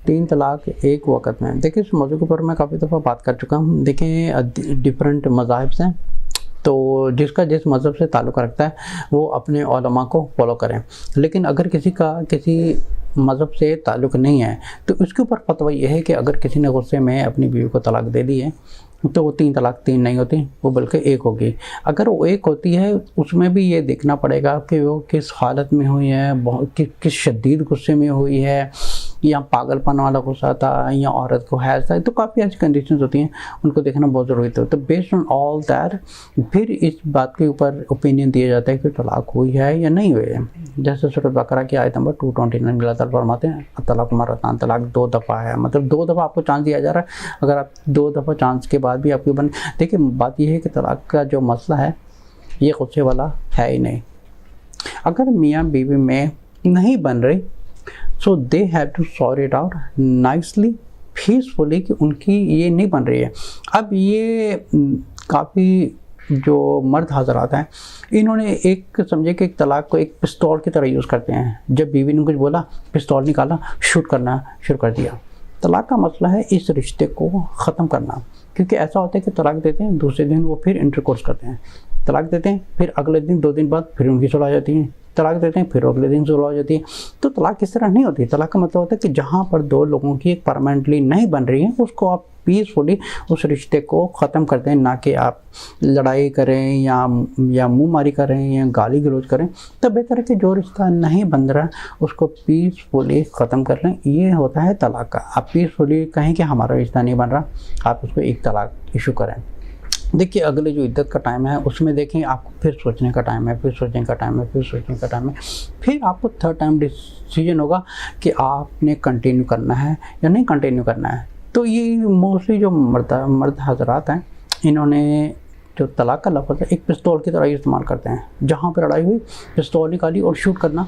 तीन तलाक एक वक़्त में, देखिए इस मौजू के ऊपर मैं काफ़ी दफ़ा बात कर चुका हूँ। देखिए डिफरेंट मज़ाहिब हैं, तो जिसका जिस मज़हब से ताल्लुक़ रखता है वो अपने उलमा को फॉलो करें। लेकिन अगर किसी का किसी मज़हब से ताल्लुक़ नहीं है तो उसके ऊपर फतवा ये है कि अगर किसी ने गुस्से में अपनी बीवी को तलाक दे दी है तो वो तीन तलाक तीन नहीं होती, वो बल्कि एक होगी। अगर वो एक होती है उसमें भी ये देखना पड़ेगा कि वो किस हालत में हुई है, किस शदीद गुस्से में हुई है, या पागलपन वाला गुस्सा था, या औरत को हैज़ था, तो काफ़ी ऐसी कंडीशंस होती हैं, उनको देखना बहुत ज़रूरी था। तो बेस्ड ऑन ऑल दैट फिर इस बात के ऊपर ओपिनियन दिया जाता है कि तलाक हुई है या नहीं हुई है। जैसे सूरह बकरा की आयत नंबर 229 अल्लाह ताला फरमाते हैं तलाक मरतान, तलाक दो दफ़ा है, मतलब दो दफ़ा आपको चांस दिया जा रहा है। अगर आप दो दफ़ा चांस के बाद भी आपके बन, देखिए बात यह है कि तलाक का जो मसला है ये गुस्से वाला है ही नहीं। अगर मियाँ बीवी में नहीं बन रही so they have to sort it out nicely peacefully कि उनकी ये नहीं बन रही है। अब ये काफ़ी जो मर्द हजरात हैं इन्होंने एक समझे कि एक तलाक को एक पिस्तौल की तरह यूज़ करते हैं। जब बीवी ने कुछ बोला पिस्तौल निकाला, शूट करना शुरू कर दिया। तलाक का मसला है इस रिश्ते को ख़त्म करना, क्योंकि ऐसा होता है कि तलाक देते हैं दूसरे दिन वो फिर इंटरकोर्स करते हैं, तलाक देते हैं फिर अगले दिन 2 दिन बाद फिर उनकी सुलह हो जाती है, तलाक देते हैं फिर अगले दिन सुलह हो जाती है। तो तलाक इस तरह नहीं होती। तलाक का मतलब होता है कि जहाँ पर दो लोगों की एक परमानेंटली नहीं बन रही है उसको आप पीसफुली उस रिश्ते को ख़त्म करते हैं, ना कि आप लड़ाई करें या मुँह मारी करें या गाली गलौज करें। तो बेहतर है कि जो रिश्ता नहीं बन रहा उसको पीसफुली ख़त्म कर लें। ये होता है तलाक का। आप पीसफुली कहें कि हमारा रिश्ता नहीं बन रहा, आप उसको एक तलाक इशू करें। देखिए अगले जो इद्दत का टाइम है उसमें देखें आपको फिर सोचने का टाइम है, फिर सोचने का टाइम है, फिर सोचने का टाइम है, फिर आपको थर्ड टाइम डिसीजन होगा कि आपने कंटिन्यू करना है या नहीं कंटिन्यू करना है। तो ये मोस्टली जो मर्द हजरात हैं इन्होंने जो तलाक का लफ्ज़ है एक पिस्तौल की तरह इस्तेमाल करते हैं। जहाँ पर लड़ाई हुई पिस्तौल निकाली और शूट करना,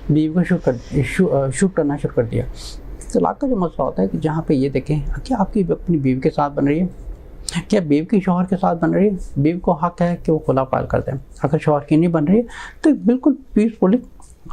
बीवी को शूट करना शुरू कर दिया। तलाक का जो मसला होता है कि जहाँ पे ये देखें क्या आपकी अपनी बीवी के साथ बन रही है, क्या बीवी की शौहर के साथ बन रही है। बीवी को हक है कि वो खुला पाल कर दें। अगर शौहर की नहीं बन रही है तो बिल्कुल पीसफुली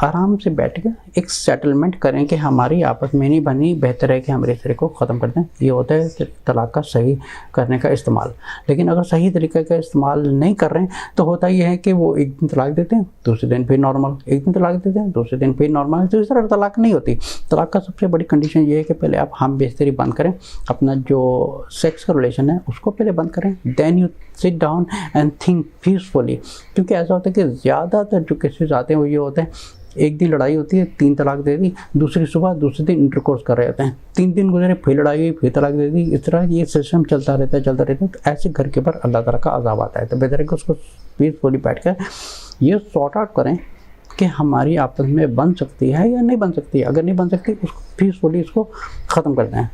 आराम से बैठ के एक सेटलमेंट करें कि हमारी आपस में नहीं बनी, बेहतर है कि हम रिश्ते को ख़त्म कर दें। ये होता है तलाक का सही करने का इस्तेमाल। लेकिन अगर सही तरीके का इस्तेमाल नहीं कर रहे हैं तो होता ये है कि वो एक दिन तलाक देते हैं दूसरे दिन फिर नॉर्मल, एक दिन तलाक देते हैं दूसरे दिन फिर नॉर्मल। तो इस तरह तलाक नहीं होती। तलाक का सबसे बड़ी कंडीशन ये है कि पहले आप हम बेस्तरी बंद करें, अपना जो सेक्स का रिलेशन है उसको पहले बंद करें, then you sit down and think peacefully. क्योंकि ऐसा होता है कि ज़्यादातर जो केसेस आते हैं वो ये होते हैं एक दिन लड़ाई होती है, 3 तलाक दे दी, दूसरी सुबह दूसरे दिन इंटरकोर्स कर रहे होते हैं, 3 दिन गुजरे फिर लड़ाई हुई फिर तलाक दे दी। इस तरह ये सिस्टम चलता रहता है। तो ऐसे घर के ऊपर अल्लाह ताला का अज़ाब आता है। तो बेहतर है कि उसको पीसफुली बैठ कर ये सॉर्ट आउट करें कि हमारी आपस में बन सकती है या नहीं बन सकती है। अगर नहीं बन सकती उसको पीसफुली इसको ख़त्म कर दें।